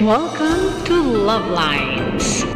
Welcome to Love Lines.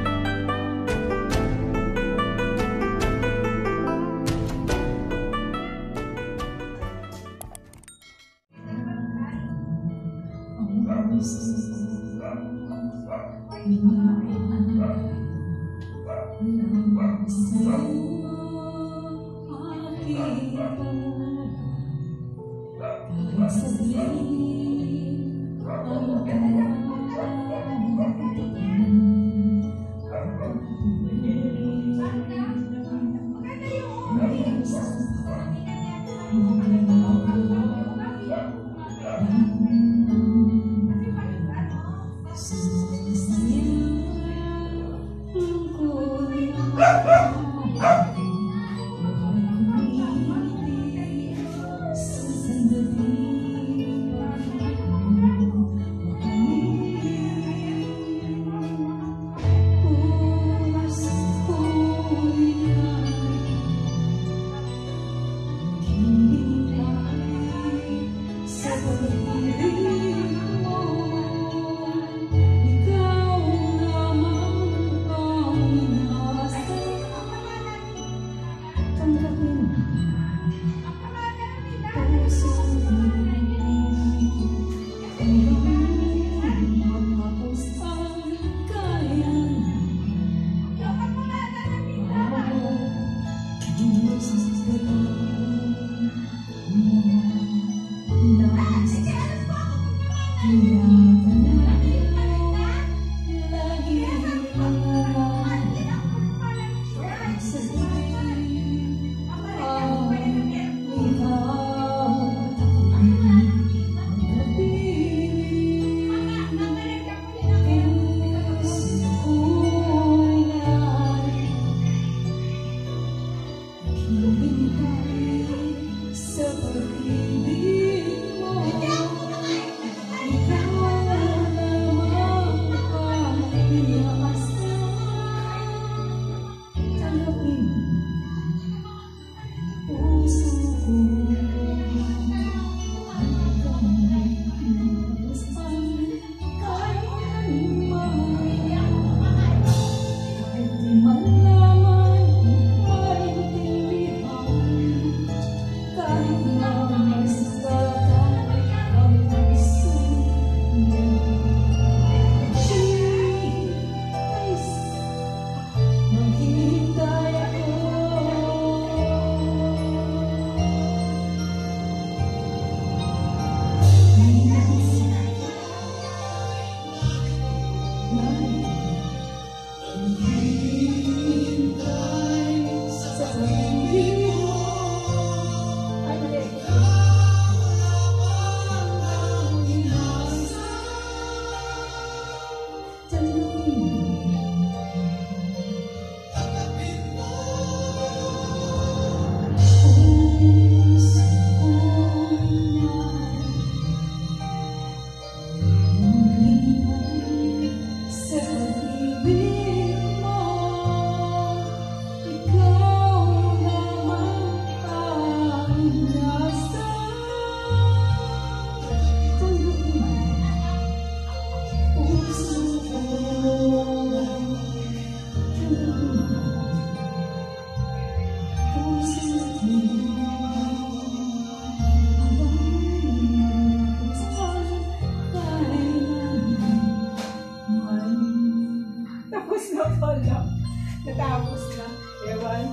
Natapos na. Ewan.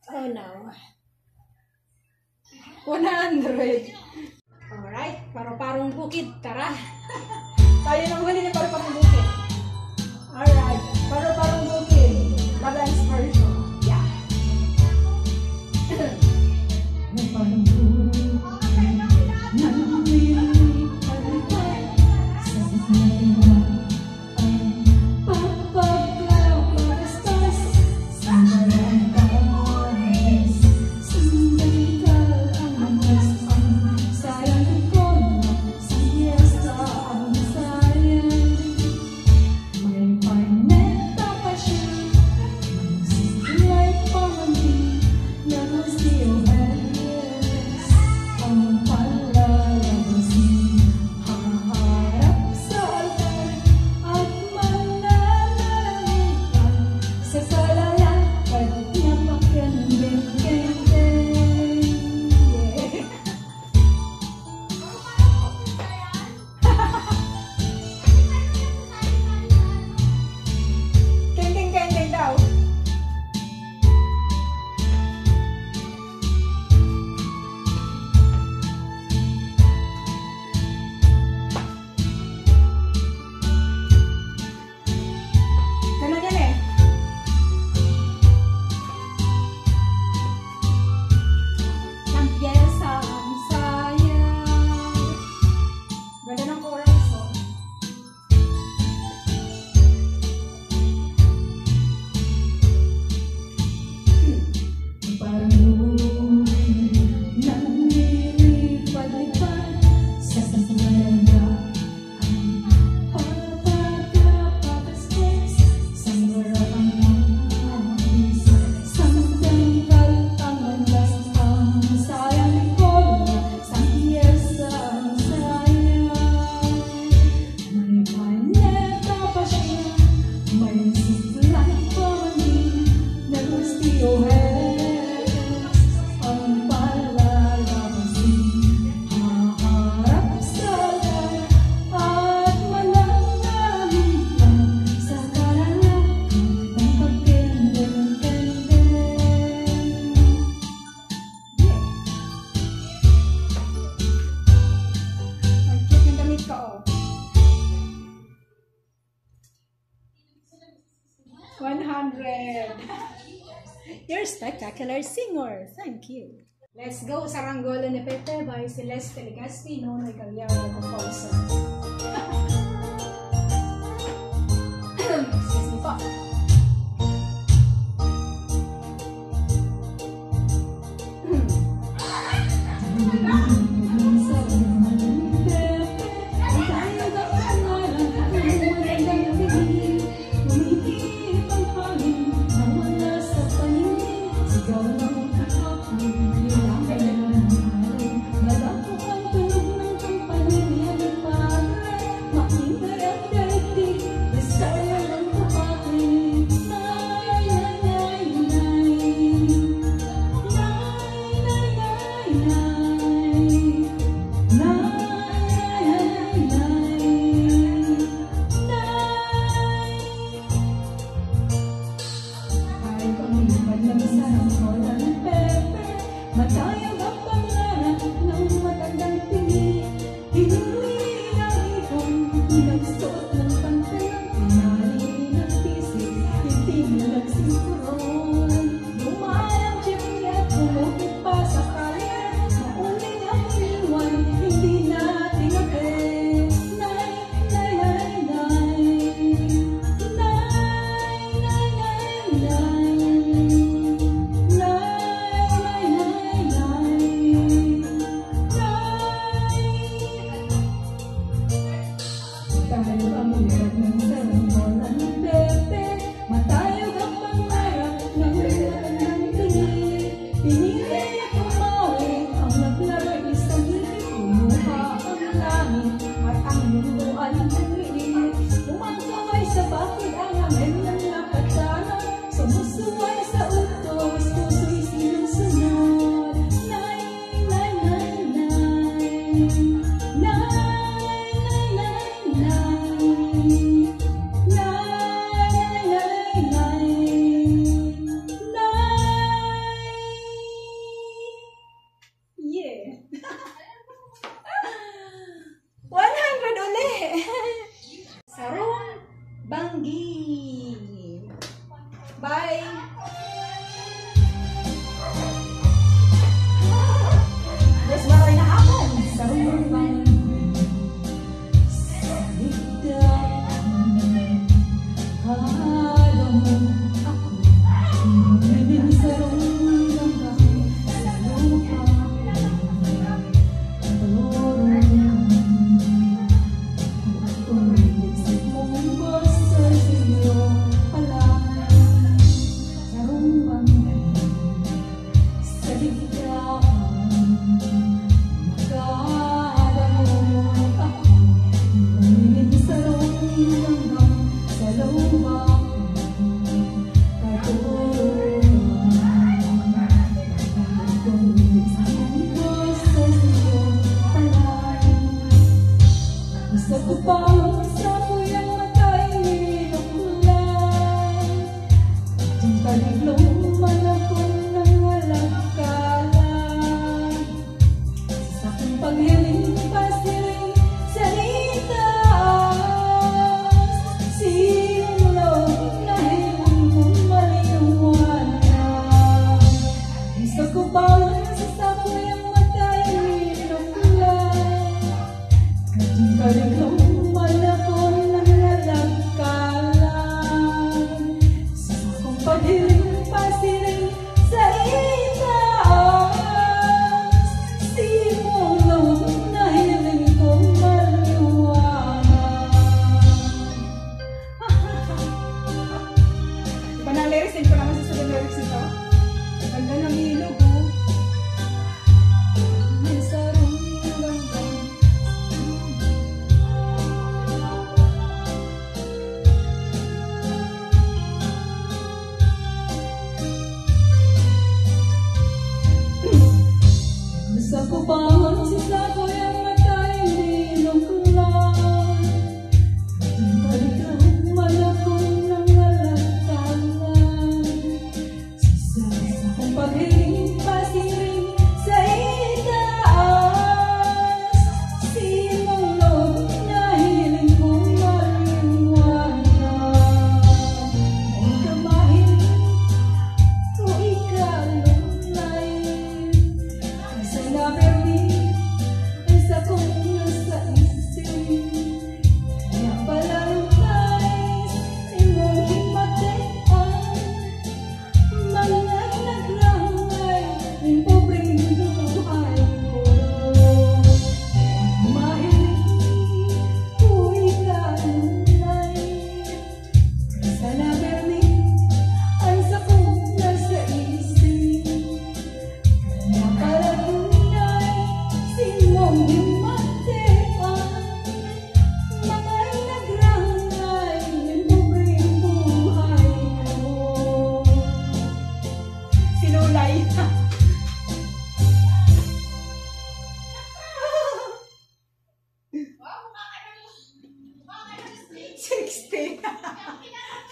Oh no. 100. Alright, Paro-Parong Bukid. Tara. Tayo nang huli ng Paro-Parong Bukid. Alright, Paro-Parong Bukid. Balance version. Yeah. 100. You're a spectacular singer. Thank you. Let's go. Saranggola ni Pepe by Celeste Legazpi, Nonoy Cagliari composer. Excuse me po.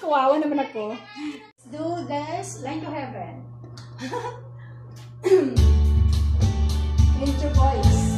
Kawawa naman ako. Let's do this line to heaven. Intro voice.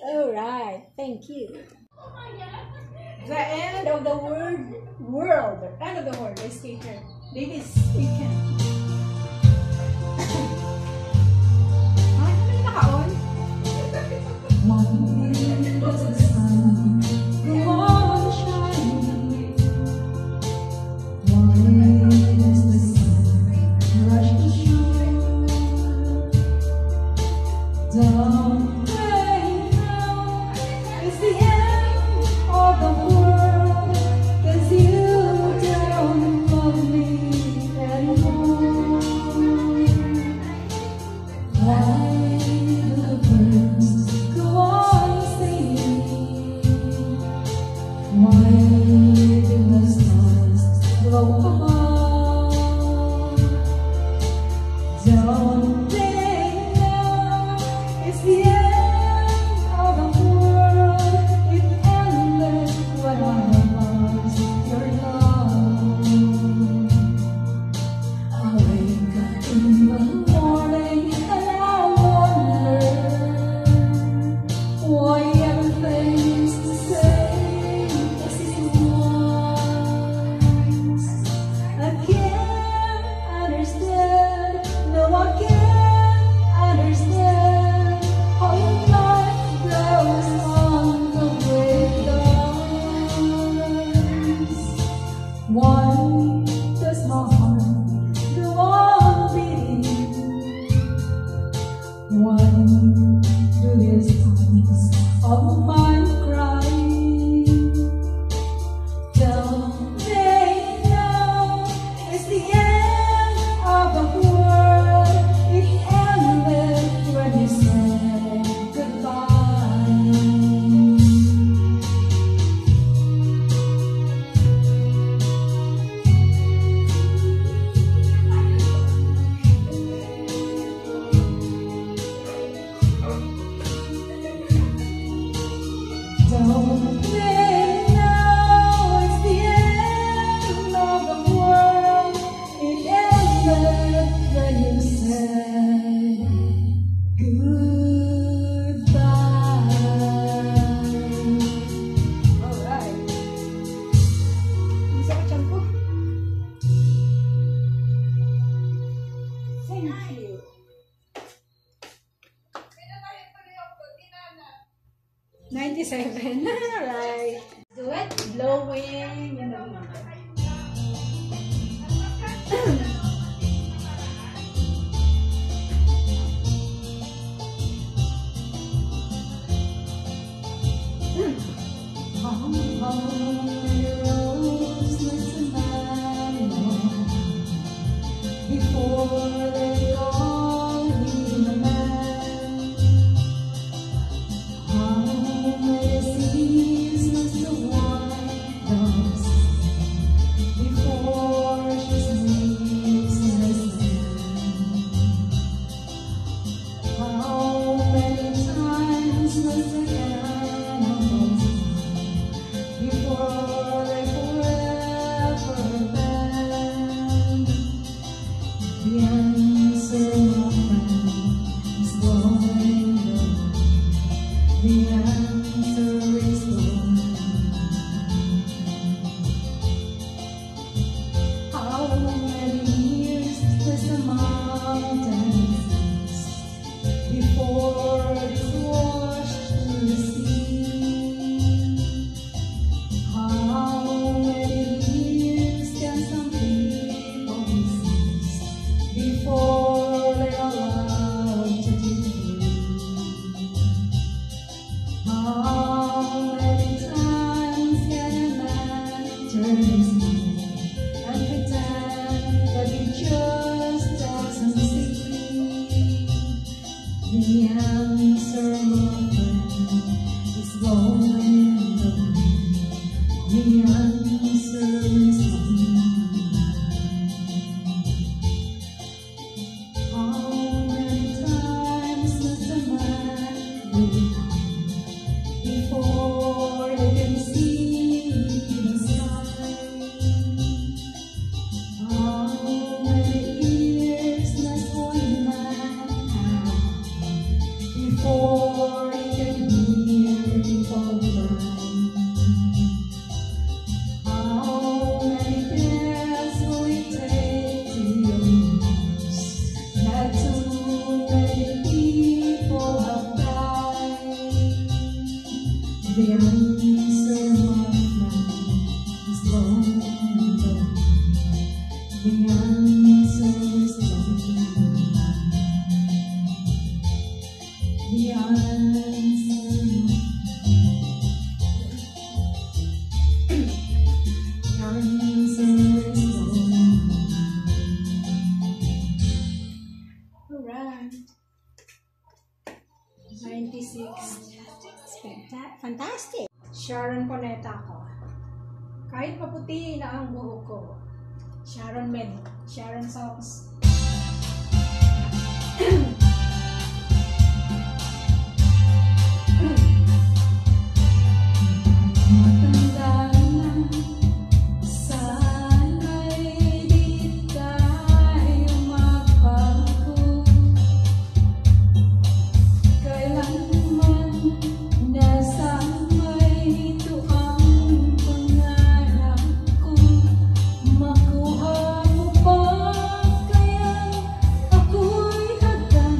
Alright, thank you. The end of the world. End of the world, by Skater. Davis Weekend. Ay, ano yung naka-on? Love me anymore. Why does my heart go on beating? Why do these eyes of mine cry? Don't they know it's the end of the world? It ended when you said goodbye. Don't they know it's the end of the world? It ended when you said goodbye. Alright. Isa ka shampoo? Thank you. 97. Alright. Do it. Blowing. Yan ang mga. Before they call me a man, how many seasons to wind us before she sleeps in the sand? How many times must the animals die before they forever bend? The answer, my friend, is blowing away. The answer is blowing. How many years does the mountain exist before it's washed to the sea? How many years can some people exist before they're allowed to be free? How many times can a man turn his head and pretend that he just doesn't see? The answer, my friend, is blowing the wind. The answer is blowing. How many times must a man live before they can see the sky? How many years must one man have before he can hear people cry? How many deaths will it take to realize that too many people have died? The answer, my friend, is blowing the wind. The answer is blowing. The answer, the answer is blowing. Alright. 96. Fantastic! Sharon Cuneta ko. Kahit maputi na ang buhok ko. Sharon Men. Sharon Songs. Matanda na, sana'y di tayo magbago. Kailanman nasa may ito ang pangarap ko. Makuha mo ba kaya ako'y hagdan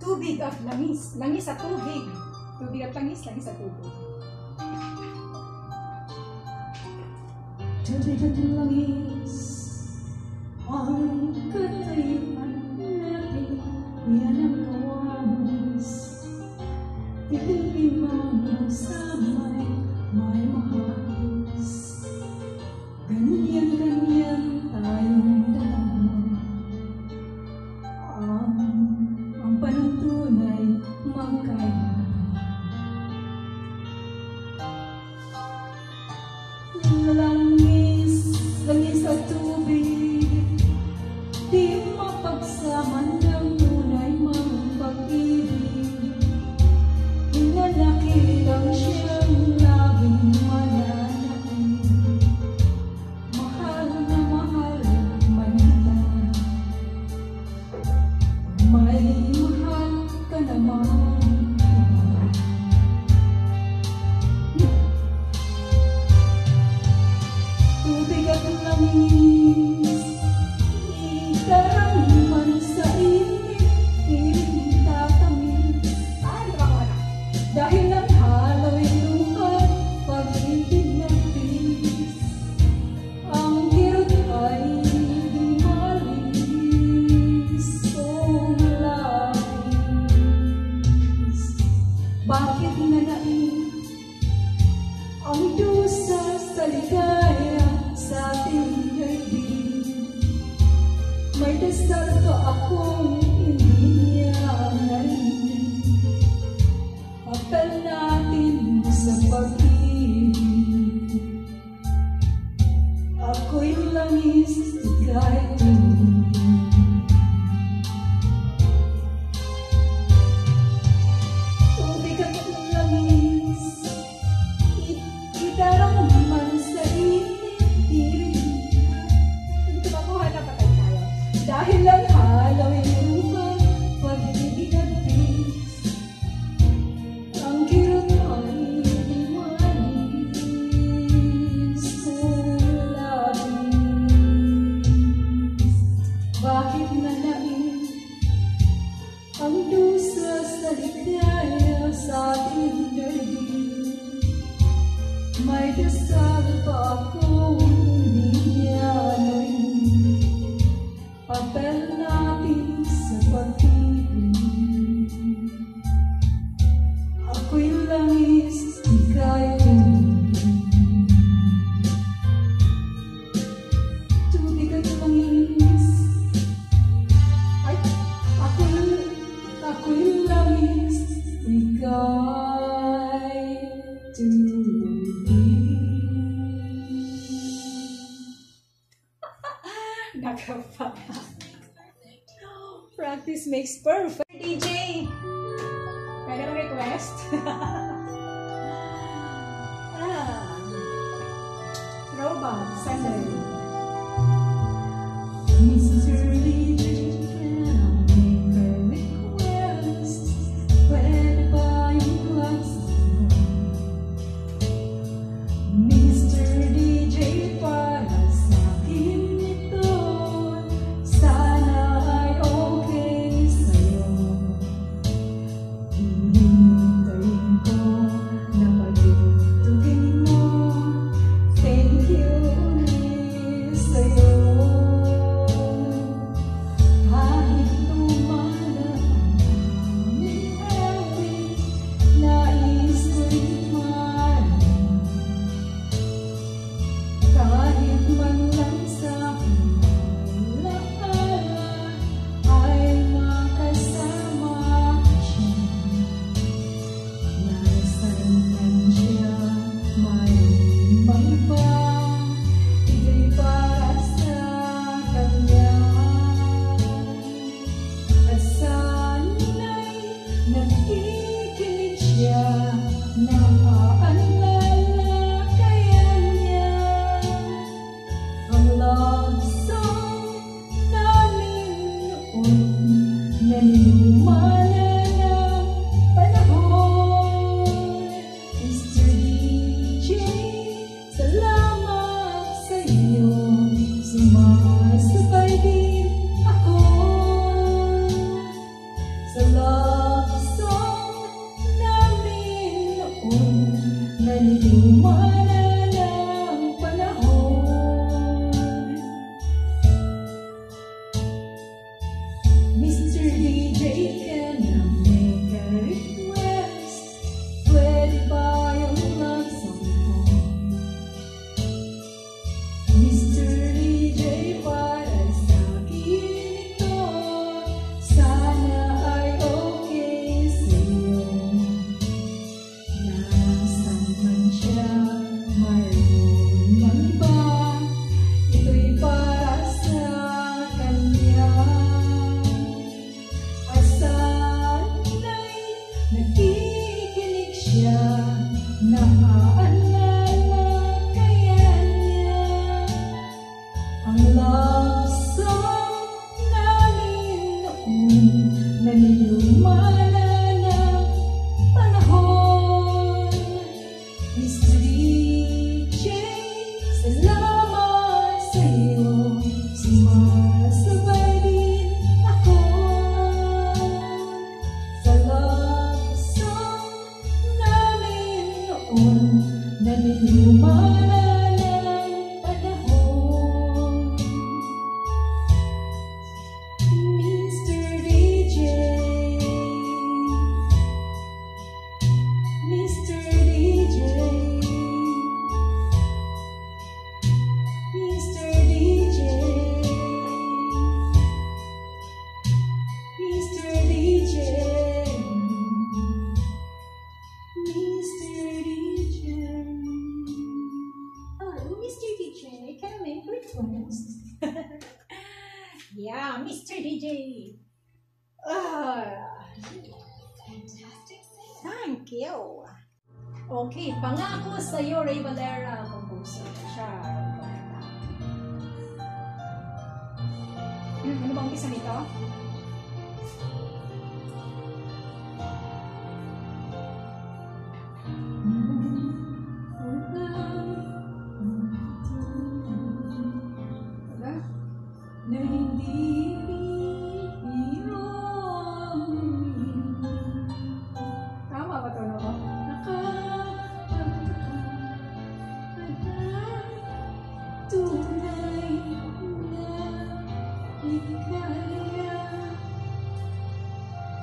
Tubig at langis. Langis at tubig. Tubig at langis, langis at tubig. Tubig at langis, ang katayuan natin, yan ang kawamis. Titipin mo sa may mahalis. Ganyan-ganyan tayong dalawa. Ang panuntunay magkaya. Langis at tubig, di mapagsaman ng tunay mang pag-ibig. Hinanakit ang siyang labing mananakit. Mahal na mahal man kita, may mahal ka naman. Tubig at langis, ikarangman sa init, piling tatamis. Dahil ang halo'y luhan, pag-ibig ng tiis, ang hirot ay di malis, kung labis. Bakit nanain ang dusa sa ligaya sa ating daigdig? May dasal pa akong hindi niya narinig. Apel natin sa pag-ibig. Ako'y langis, ika'y tubig. Tubig at langis, idarangman sa init, hindi makuha na patay tayo. Dahil ang halo'y luhan, pag-ibig at tiis, ang kirot ay di malis, kung labis. Bakit nanain ang dusa sa ligaya sa ating daigdig? May dasal pa akong hindi niya narinig. Apel natin sa pag-ibig. Ako'y langis, ika'y tubig. Tubig at langis, ay, ako'y langis, ika'y tubig. Nakapa. Practice makes perfect. DJ, pwede mo request? Throwback, Sunday. Mr. DJ, can I make a request? Pwede ba yung classic? Mr. DJ, para sa akin ito, sana ay okay sa'yo. Hihintayin ko na pagtugin mo. Thank you ulit sa'yo. Kahit lumala ang aming awit, nais ko'y mahalin. Kahit man lang sa alaala ay makasama siya. Nasaan man siya, mayroong iba, ika'y para sa kanya. At sana'y nakikinig siya, naaalala kaya niya ang love song namin noon, nanilumana ng panahon. Mr. DJ, salamat sa iyo, sumasabay din ako sa love lumana ng panahon. Mr. DJ, can you make a request? Pwede ba yung love song mo? Mr. DJ, para sa akin ito, sana ay okay sa'yo. Nasaan man siya, mayroon man ba, ito'y para sa kanya. Asana'y nakikinig siya, naaalala kaya niya ang love song namin noon na nilumana ng panahon. Mr. DJ, salamat sa'yo, sumasabay din ako sa love song namin noon na nilumana ng panahon. Mr. DJ, Mr. DJ, Mr. DJ, Mr. DJ, Mr. DJ. Oh, Mr. DJ, can I make request? Yeah, Mr. DJ. Thank you. Okay, Pangako Sa'yo, Ray Valera, composer siya. Ano bang umpisa nito? Na hindi biro ang tama ba ito na ba? Tunay na ikaya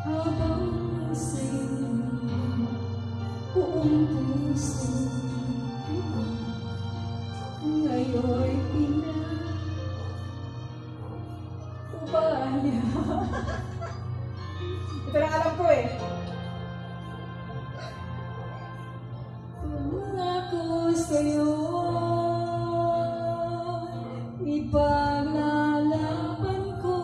habang sa'yo buong puso ngayon'y pinag-ubaya. Ito lang alam ko eh. Pangako sa'yo, ipaglalaban ko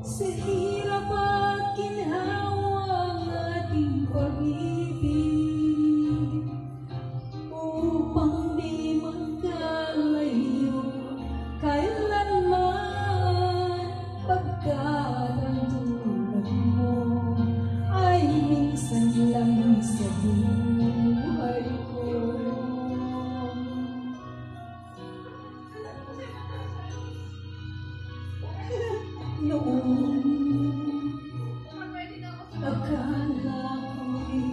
sa hirap at ginhawang ating pag-ibig, upang di magkalayo kailanman, pagkat ang tulad mo ay minsan lang sa buhay ko. Noon, akala ko'y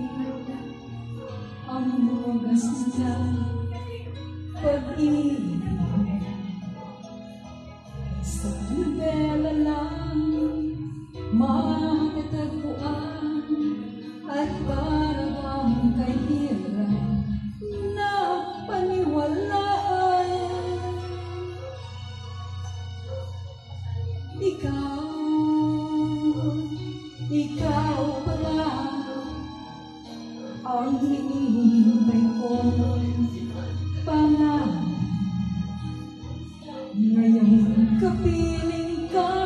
ang wagas na pag-ibig sa nobela lang matatagpuan, at parang kahirap na paniwalaan. Ikaw pala ang hinihintay ko, panahon. Ngayong kapiling ka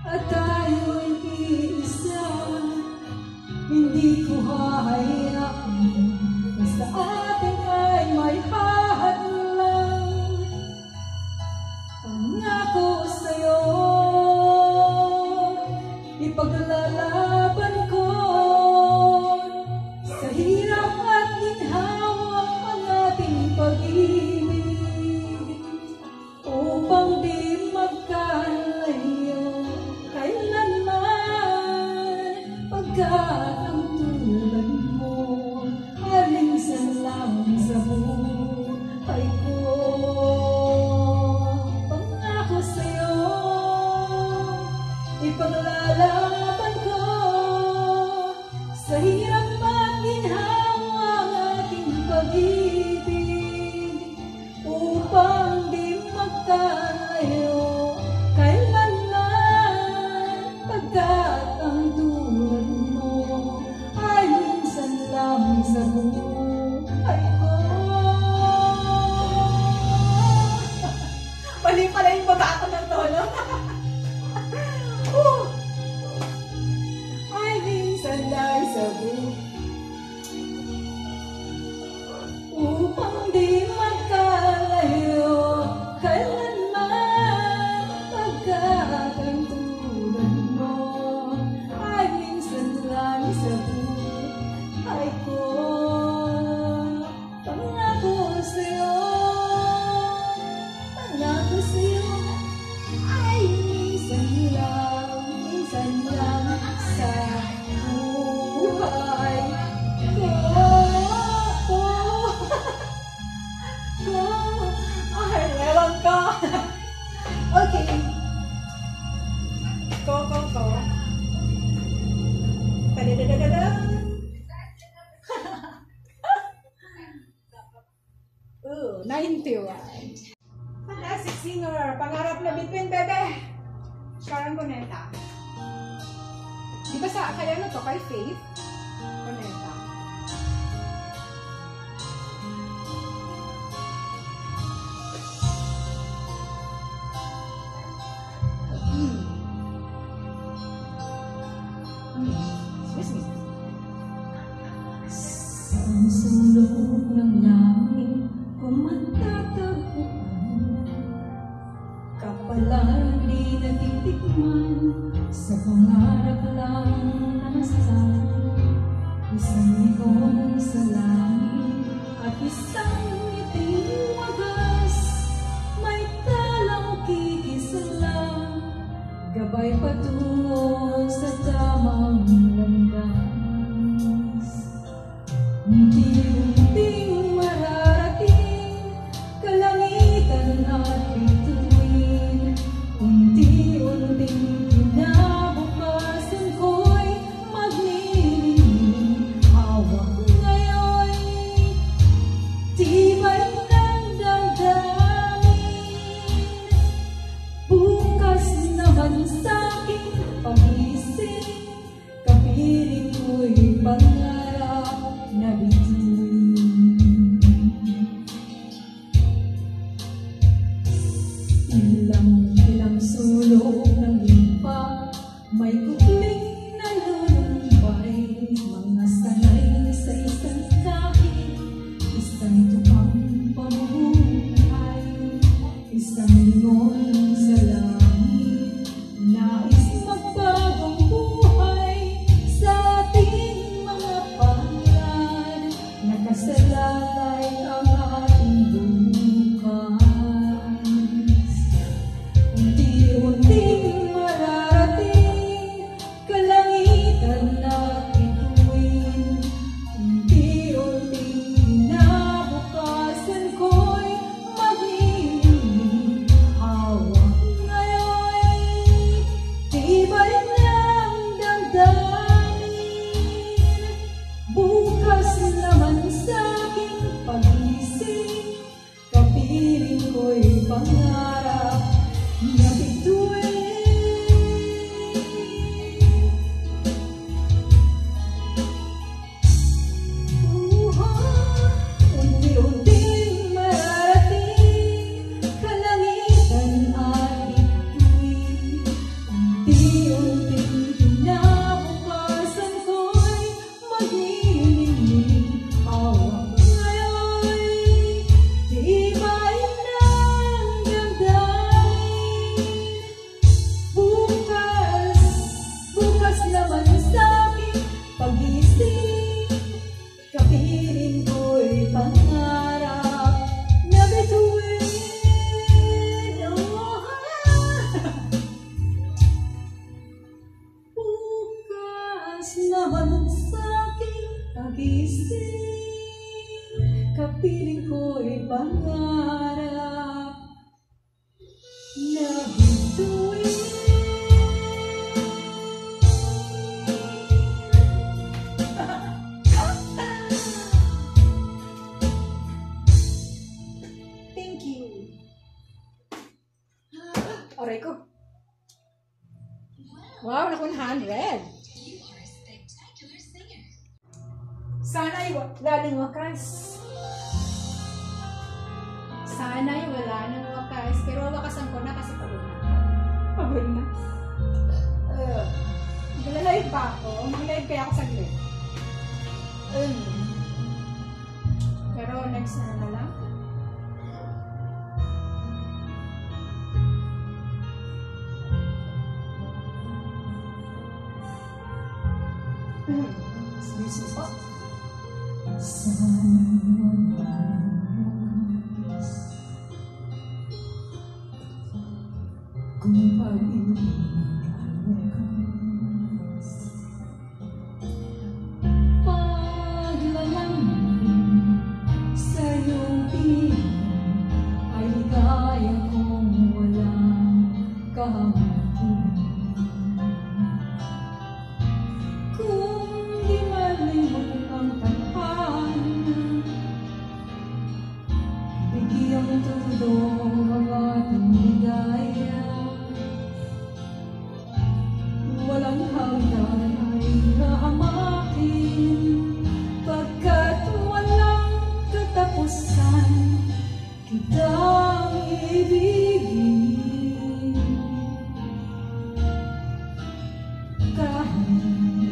at tayo'y iisa, hindi ko hahayaan na sa atin ay may hadlang. Pangako sa'yo, ipaglalaban ko sa hirap at ginhawang Ipaglalaban ko sa hirap at ginhawa ang ating pag-ibig upang di magkalayo kailanman, pagkat ang tulad mo ay minsan lang sa buhay ko. Mali pala yung baba ako ng tono. Ay minsan lang sa buhay upang di magkalayo kailanman, pagkat ang tulad mo ay minsan lang sa buhay ko. Pangako sa'yo ay minsan lang sa buhay ko. Ay, ewan ko. Okay. Ko. Padadadadada. 91. Fantastic singer. Pangarap na bituin, bebe. Sharon Cuneta. Di ba sa, kaya ano to, kay Faith Cuneta. Excuse me. Sa sulok ng langit kung matatagpuan, kapalan di natitikman, sa pangarap lang namasal. Isang ikon sa langit at isang iting wagas, may talang kikisalang, gabay patungo sa tamang landas. Unti-unting mararating kalangitan at bituin, unti-unting kinabukasan ko'y magnininig. Hawak ngayon tibay ng damdamin, bukas naman sa'king pagising, kapiling ko'y pangarap na bituin. Ilang sulok ng lipa, may kupling na lulumbay, mga sanay sa isang kahit, isang tukang pamumuhay, isang lingon sa langit, nais magbagong buhay sa ating mga palad, nakasalalay ang ating bukas. Unti-unting mararating kalangitan at bituin, unti-unting kinabukasan ko'y magnininig. Hawak ngayon tibay ng damdamin, bukas naman sa'king pagising, kapiling ko'y pangarap na bituin. Unti-unting mararating kalangitan at bituin, unti-unting kinabukasan ko'y magnininig. Hawak ngayon tibay ng damdamin, bukas naman sa'king pagising, kapiling ko'y pangarap na bituin. Bukas naman sa'king pagising, kapiling ko'y pangarap na bituin. Wow, naku 100. Sana'y galing wakas. Sana'y wala nang wakas. Pero wakasan ko na kasi pagod na. Pagod na. Magla-live pa ako. Mag-live kaya ako saglit. Pero next na lang. This is up. Kung pag-ibig paglalang sa iyong piling ay kaya kong walang kahamatin. Kung di malimot ang tadhana, bigyang tulong ang ating ligaya. Walang hanggan ay hahamakin, pagkat walang katapusan kitang ibigin. Kahit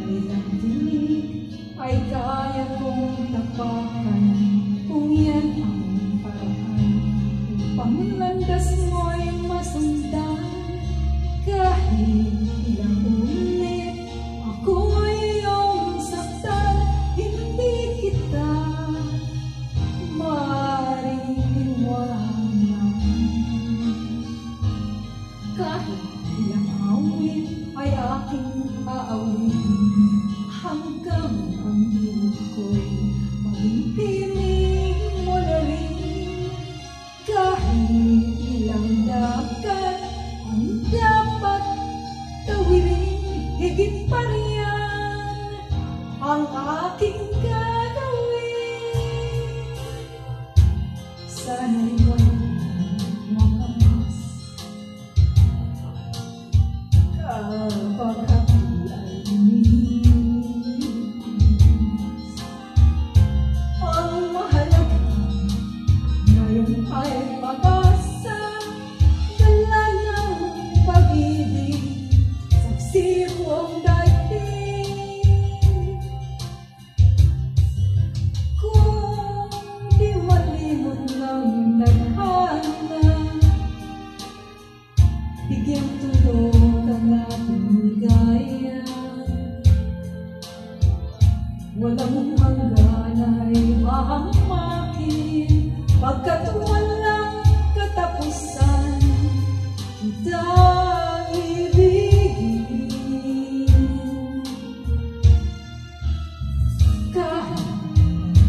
ilang tinig ay kaya kong tapakan, kung yan ang paraan upang landas mo'y masundan. Kahit ilang ulit ako'y iyong saktan, hindi kita maaaring iwanan. Kahit ilang awit ay aking aawitin, hanggang ang buhok ko'y maging piling mo na rin. Kahit ilang dagat ang dapat tawirin, higit pa riyan ang aking gagawin. Sana'y walang makamas kapag ako'y ay umiinis. Ang mahalaga ngayon ay pag-asa, dala ng pag-ibig, saksi ko ang daigdig. Kung di malimot ng tadhana, bigyang tulog ang ating ligaya. Walang hanggan ay mahamakin, pagkat walang katapusan kitang ibigin. Kahit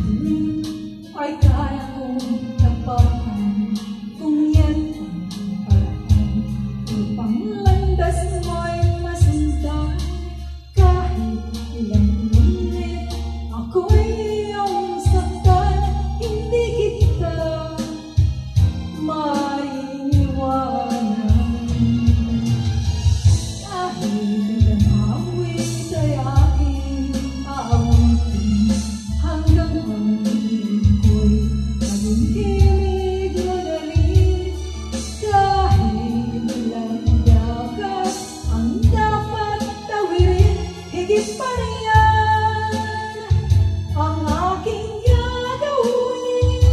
dilim ay kaya kong tapakan, kung yan ang paraan upang landas mo'y masundan. Kahit ilang ulit ako'y iyong saktan, hindi kita maaaring iwanan. Kahit ilang awit ay aking aawitin, hanggang ang piling ko'y maging hilig mo na rin. Kahit ilang dagat ang dapat tawirin, higit pa riyan ang aking gagawin.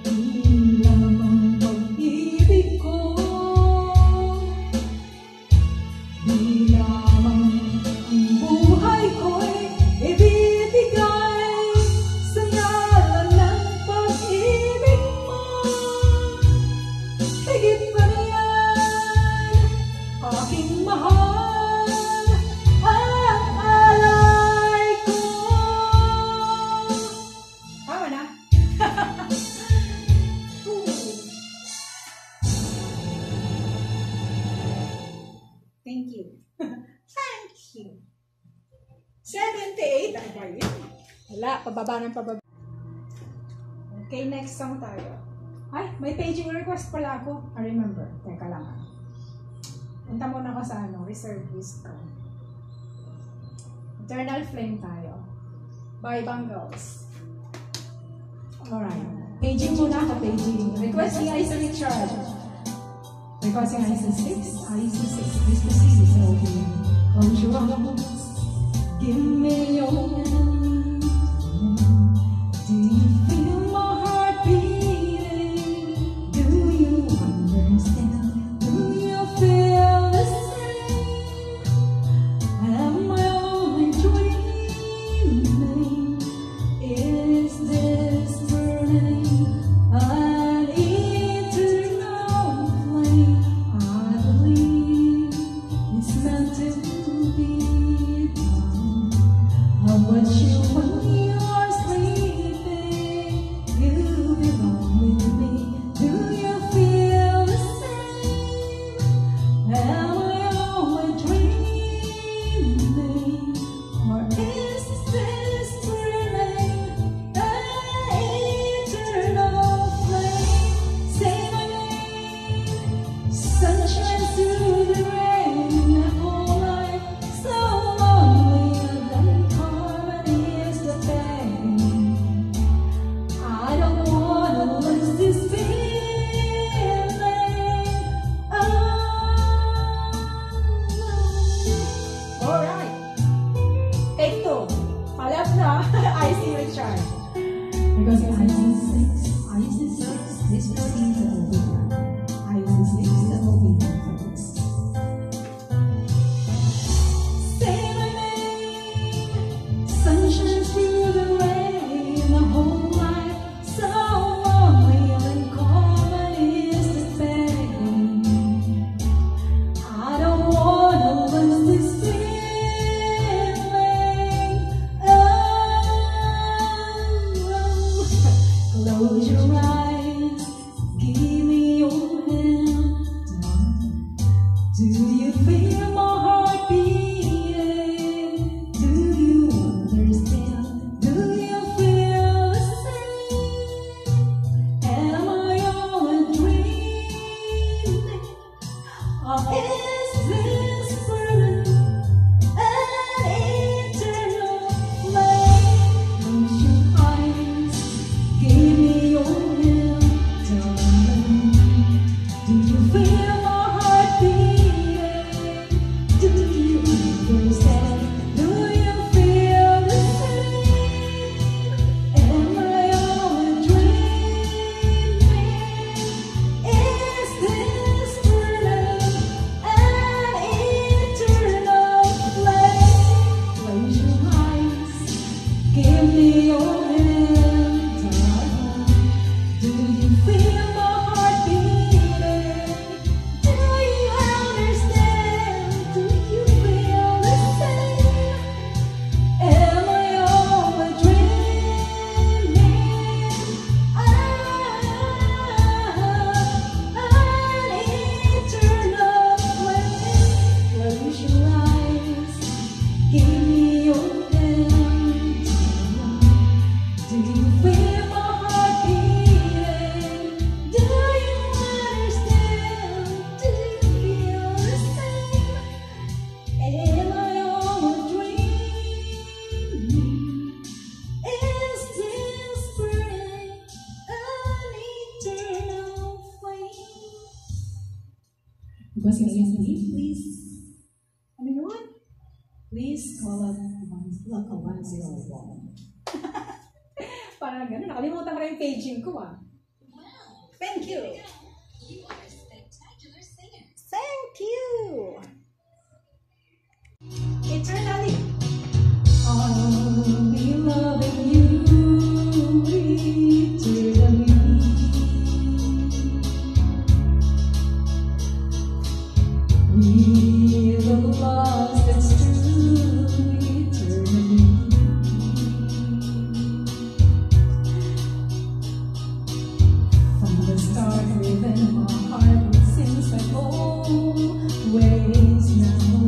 Di lamang pag-ibig ko, di lamang ang buhay ko'y ibibigay sa ngalan ng pag-ibig mo. Higit pa riyan, aking mahal, ang alay ko. Tama na. Thank you. Thank you. 78. Ano ba yun? Wala. Pababa ng pababa. Okay, next song tayo. Ay, may paging request pala ako. I remember. Teka lang. punta muna ako sa reserve list ko. Eternal Flame tayo. By Bangles. Alright. Paging muna ako, paging. Requesting Ice Richard. Requesting Ice 6. Ice 6. This to see this open. Close your eyes. Give me your hand. Do you feel my heart beating? Do you understand? Do you feel the same? Am I only dreaming? Is this burning an eternal flame? I believe it's meant to be done. I watch you when you're sleeping. You belong with me. Do you feel the same? Am I only dreaming? Or is this burning an eternal flame? Say my name. Sunshine through the rain. My whole life so lonely. And harmony is the pain. I don't wanna lose this feeling. Alright. Take two. Palap na. Ice Richard. Because Ice 6, this proceeds the open. Ice 6, the open first. Say my name. Sunshine through the rain. The whole life so lonely and common is the pain. I don't wanna lose this feeling. Close your eyes, give me your hand. Do you feel my heart beating? Do you understand? Do you feel the same? Am I only dreaming? Or is this burning an eternal flame? Close your eyes, give me your hand, darling. Do you feel my heart beating? Do you understand? Do you feel the same? Am I only dreaming? Is this burning an eternal flame? Close your eyes, give me your hand, darling. Do you feel my heart beating? Do you understand? Do you feel the same? Am I only dreaming? An eternal flame. Close your eyes, give me your hand. Do you feel my heart beating? Do you understand? Do you feel the same? Am I only dreaming? Is this burning an eternal flame? Because please, ano yun? Please call up local 101. Parang gano'n. Nakalimutan ko na yung paging ko Thank you. You are a spectacular singer. Thank you. Eternally. I'll be loving you eternally. We will last, it's true, eternally. From the start, within my heart, it seems like always now.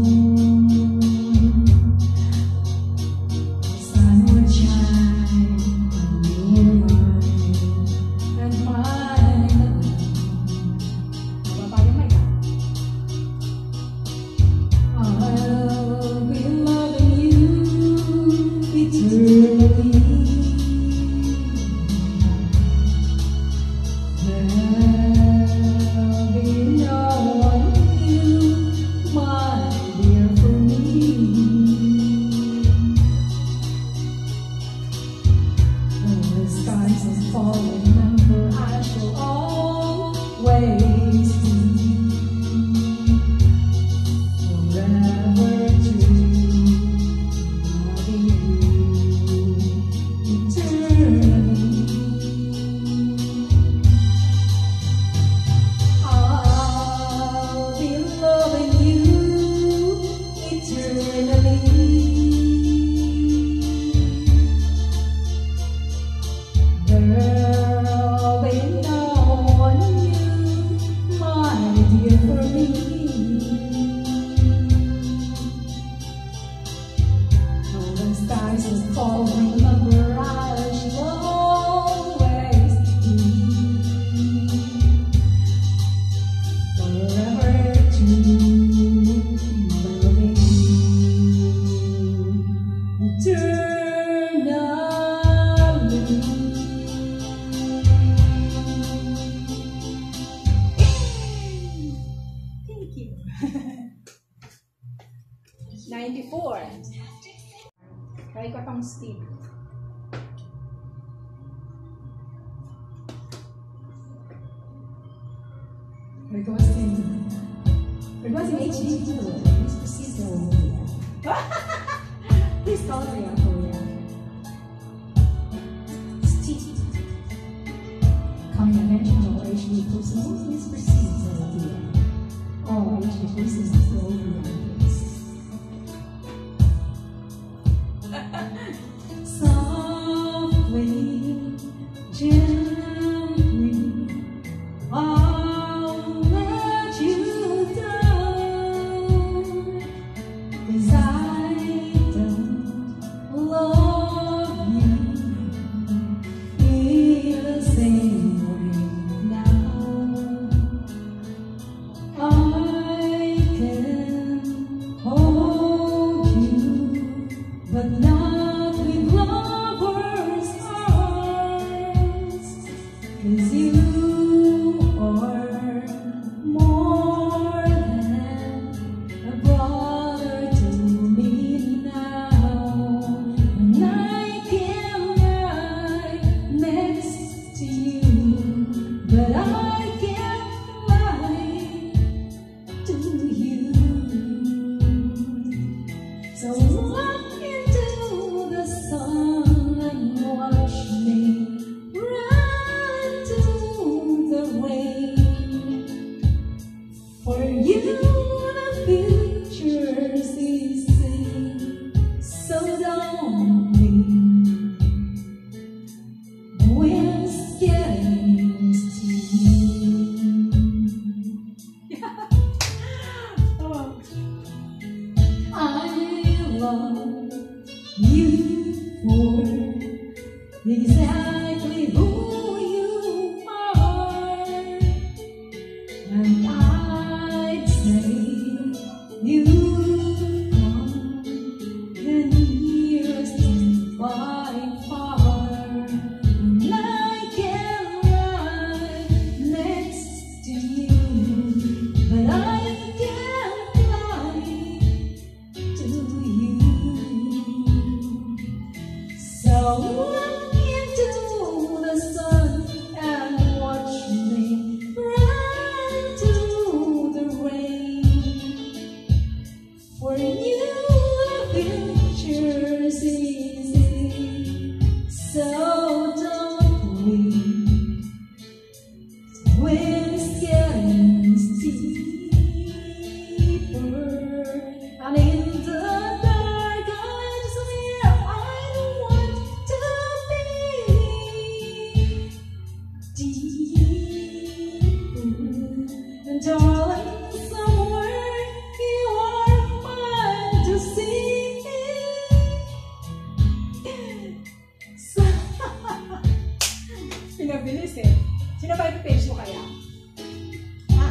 The sun would shine when you were mine, and mine alone. Baba yung mic. 94. Try ko tong stick. Requesting HD2. Please proceed to Korea. Please call me on Korea. Steve. Coming attention of HD personnel, please proceed to Korea. All HD personnel to Korea, please. Softly, gently, I'll let you down, 'cause I don't love you in the same way now. I can hold you, but not with lover's arms, 'cause you are more than a brother to me now. And I can lie next to you, but I can't lie to you. So walk into the sun and watch me run to the rain. For you the future's easy, so don't leave when it's getting steep. Oh. I love you for exactly who you are, and I'd say you've come the nearest by far, and I can lie next to you, but I can't lie to you. So look into the sun and watch me run to the rain. For you the future's easy, so don't leave when it's getting steeper. And in the dark, I swear I don't want to be deeper. And darling, somewhere you are mine to see. So, pinabilis eh. Sino ba yung page mo kaya? Ha?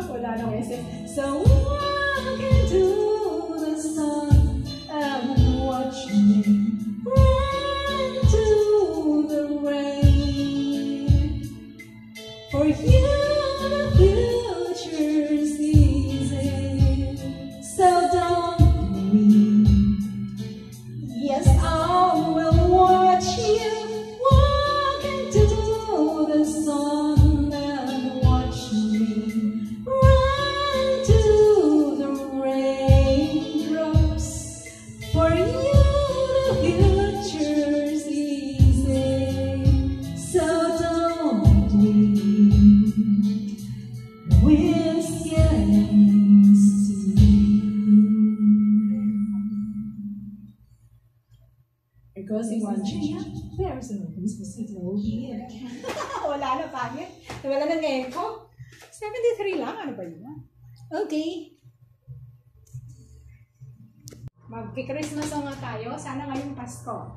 Wala nang essay. So walk into the sun and watch me run to the rain. For you the future's easy, so don't leave. Yes, I will watch you walk into the sun and watch me run to the raindrops. For you the future's easy, so don't leave when it's getting steep. Requesting one change. There's no please proceed to here. Wala na pangit. Wala na echo. 73 lang. Ano ba yun? Okay. Mag-Christmas nga tayo. Sana ngayong Pasko.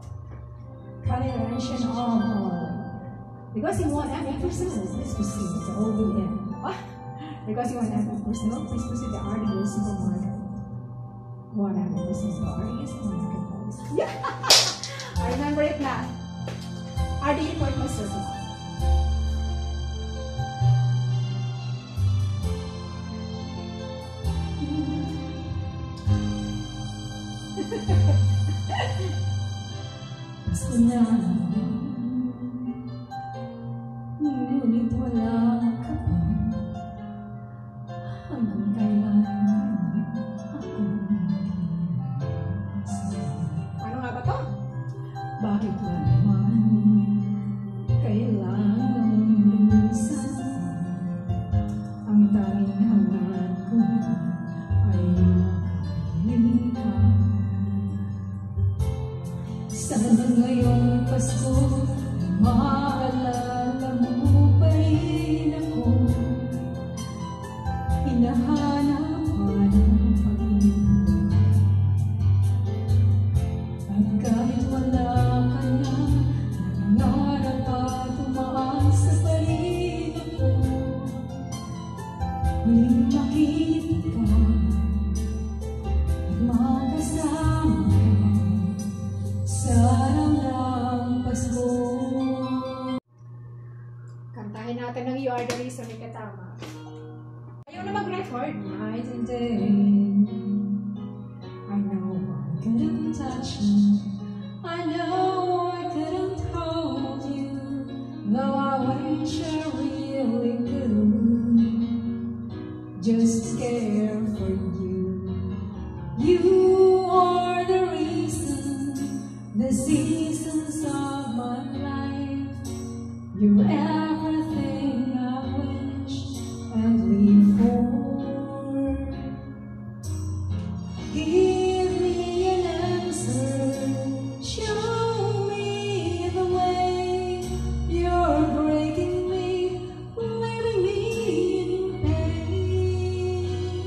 Coloration all. Because you want to personal, please proceed to OVM. Because you want to personal, please proceed to RDO Supermarket. What happened to RDO Supermarket? Yeah! I remember it now. RDO Port Master. Gusto na, ngunit wala ka pa. Hanggang kailan ako Ano nga ba to? bakit ba naman kailangan lumisan? Ang tanging hangad ko ay makapiling ka. Sana ngayong Pasko maalala mo pa rin ako. Hinahanap ang pag-ibig. At kahit wala ka na, nangarap at umaasa pa rin ako. Muling makita ka at makasama ka sa araw ng Pasko. Kantahin natin ng You Are the Reason ni Katama. Ayaw na mag-record. Night and day, I know I couldn't touch you. I know I couldn't hold you, though I wish I really could. Just care for you. You are the reason, the seasons of my life. You're everything I wish and live for. Give me an answer, show me the way. You're breaking me, leaving me in pain.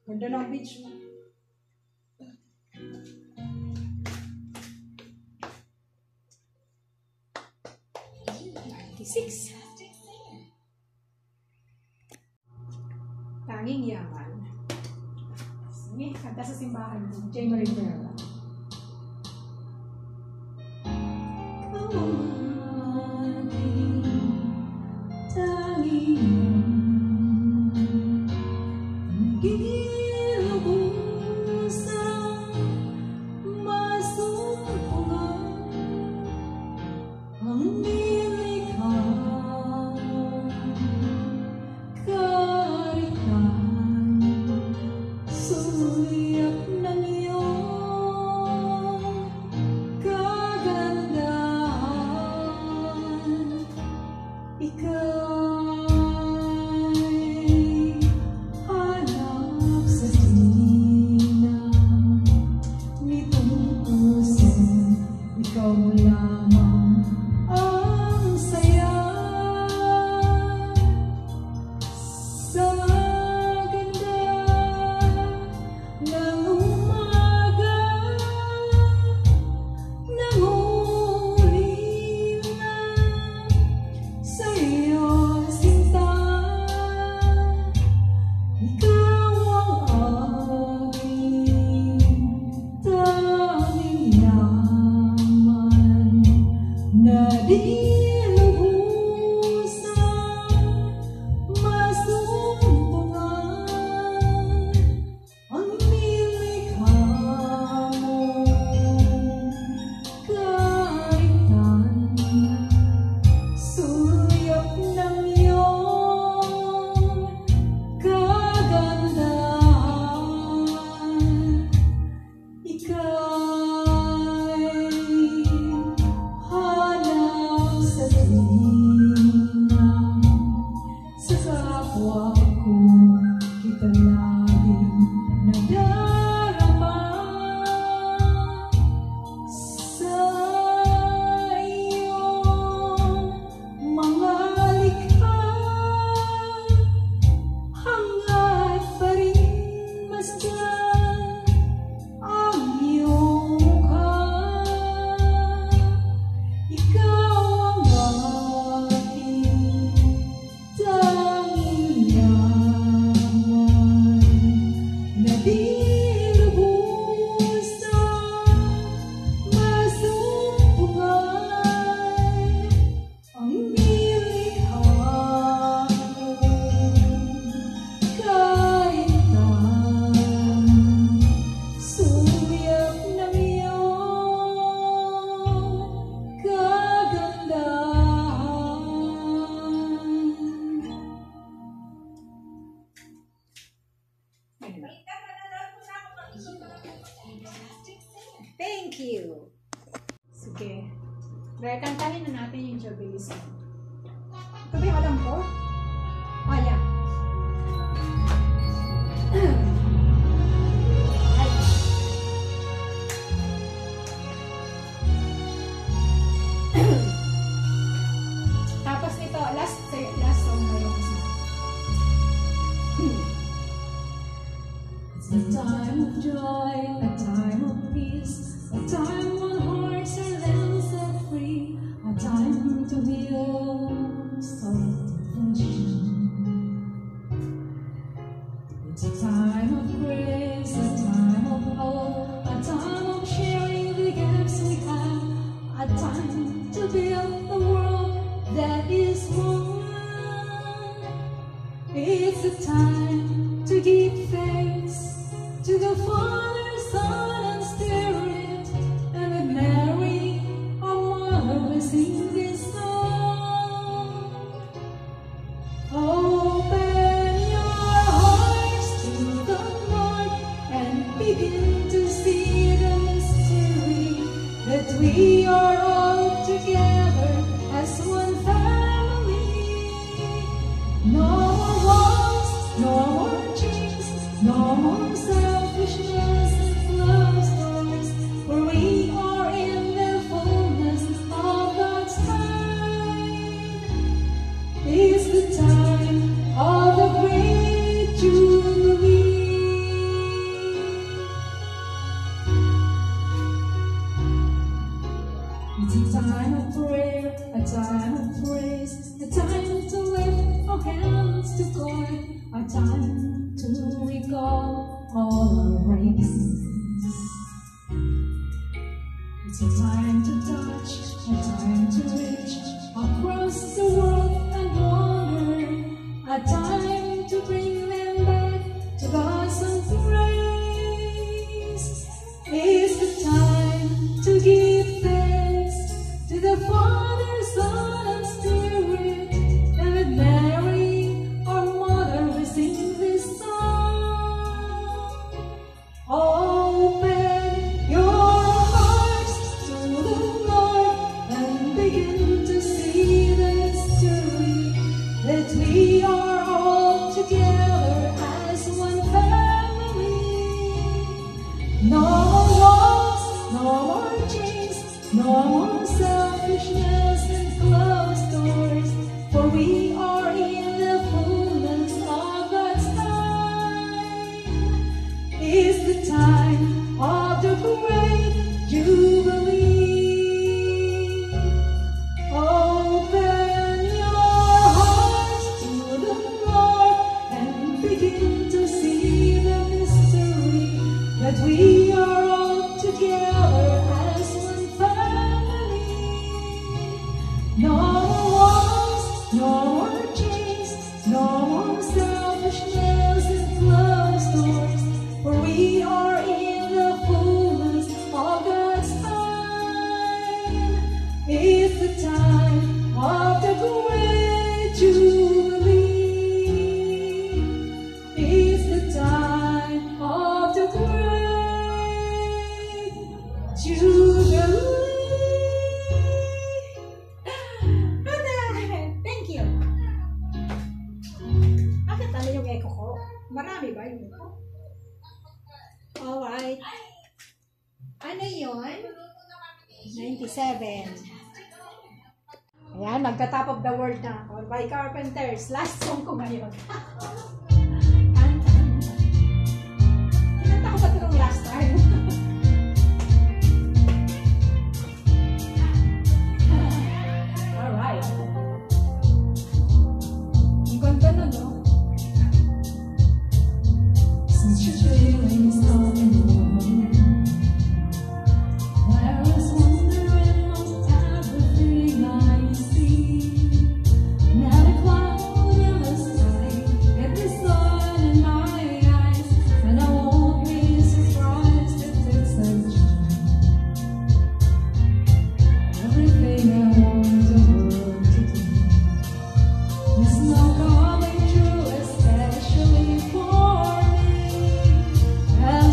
Ganda ng beach mo. Six. Tanging yaman. Sige, kanta sa simbahan mo. Jay Marie Rivera. Thank you. Sige. Kaya kantahin na natin yung Jubilee song. Ito ba yung alam ko? Ah, yeah. Tapos nito, last song na yung isa. It's a time of joy, a time of peace, a time when hearts are then set free, a time to heal salvation. It's a time of grace, a time of hope, a time of sharing the gifts we have, a time to build a world that is one. It's a time to give thanks to the Father, Son, and Spirit, and with Mary, our mother, we sing this song. Open your hearts to the Lord and begin to see the mystery that we are all together as one family. No more walls, no more chains, no more selfishness and love stories, for we are in the fullness of God's time. It's the time of the great Jubilee. call all our races. It's a time to touch, a time to reach across the world and wonder, a time to bring them back to God's own grace. It's the time to give thanks to the Father, Son, and Spirit, and with Mary, our Mother, we sing this song. Open your hearts to the Lord and begin to see the mystery that we are all together as one family. No more walls, no more chains, no more selfishness and closed doors, for we are in the fullness of God's time. It's the time of the great Jubilee. Open your hearts to the Lord and begin to see the mystery that we are all together as one family. No more walls, no more chains, no more selfishness and closed doors, for we are in the fullness of God's time. It's the time of the great Jubilee. It's the time of the great Jubilee. Thank you. Bakit ano yung echo ko? Marami ba yung echo? Alright. Ano yun? 97. Ayan, magka-top of the world na ako. By Carpenters. Last song ko ngayon. Kinanta ko ba ito nung last time? Alright. Ang ganda na, no? Since your feelings are in the room, there is wonder in most everything I see. Not a cloud in the sky, every sun in my eyes, and I won't be surprised if it's a dream. Everything I want the world to do is now coming true, especially for me. And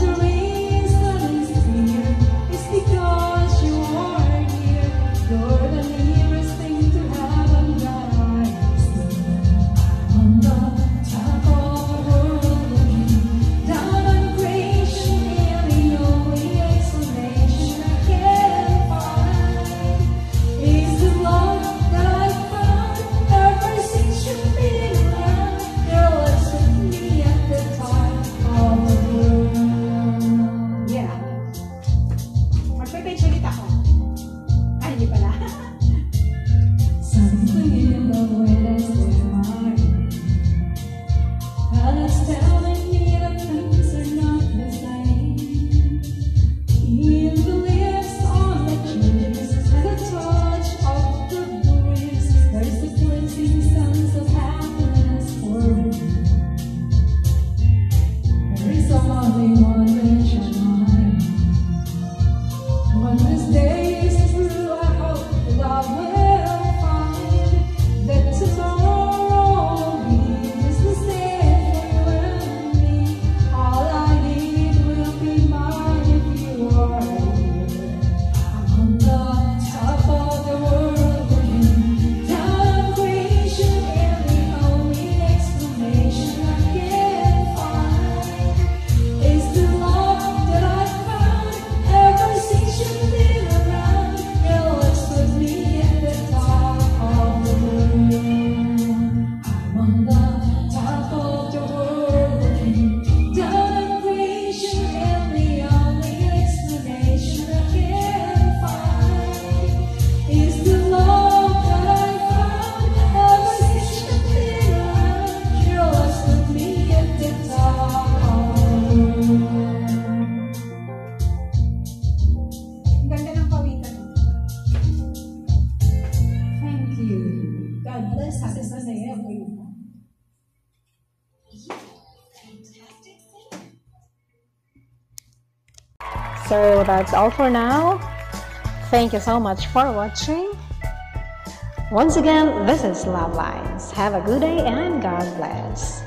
satisfied for you. You are a fantastic singer. So that's all for now. Thank you so much for watching. Once again, this is Love Lines. Have a good day and God bless.